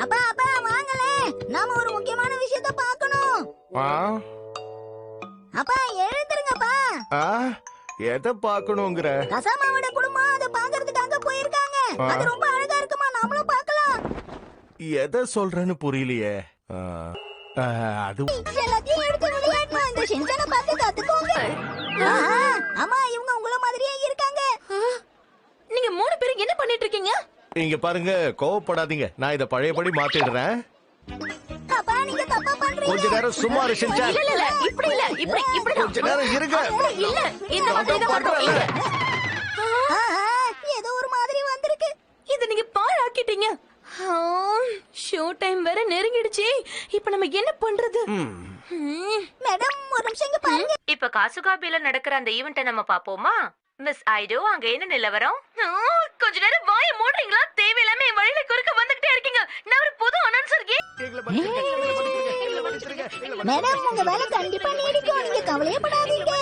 அப்பா அப்பா வாங்களே, நாம ஒரு முக்கியமான விஷயத்தை பார்க்கணும். அப்பா எழுந்திருங்கப்பா. எதை பார்க்கணுங்கிற? கசாமாவோட குடும்பம் அதை பாக்குறதுக்காக போயிருக்காங்க. அது ரொம்ப அழகா இருக்குமா, நாமளும் பார்க்கலாம். எதை சொல்றேன்னு புரியலையே. அது எல்லாத்தையும் எடுத்து விளையாடணும். இந்த ஷின்சானை பார்த்து கத்துக்கோங்க. அம்மா, இவங்க உங்கள மாதிரியே இருக்காங்க. நீங்க 3 பேரும் என்ன பண்ணிட்டு இருக்கீங்க? இங்க பாருங்க, கோவப்படாதீங்க. நான் இத பழையபடி மாத்திடுறேன். அப்பா, நீங்க தப்பா பண்றீங்க. கொஞ்ச நேரம் சும்மா இரு ஷின்சான். இல்ல இப்படி இல்ல, இப்படி கொஞ்ச நேரம் இருங்க. இல்ல இந்த மாதிரி தான் பண்றேன்ல. ஏதோ ஒரு மாதிரி வந்திருக்கு. இது நீங்க பாழாக்கிட்டீங்க. ஷோ டைம் வேற நெருங்கிடுச்சு. இப்ப நம்ம என்ன பண்றது? மேடம், ஒரு நிமிஷம் இங்க பாருங்க. இப்ப காசுகாபில நடக்கிற அந்த ஈவென்ட்ட நம்ம பாப்போமா? மிஸ் ஐடோ, அங்க என்ன நிலவரம்? கொஞ்ச நேரம் வாயை மூடுறீங்களா? தேவையில்லாம என் வழியில குறுக்க வந்துகிட்டே இருக்கீங்க. நான் ஒரு புது அனௌன்சர். மேடம், உங்க வேலை கண்டிப்பா நீடிக்கும். நீங்க கவலையே படாதீங்க.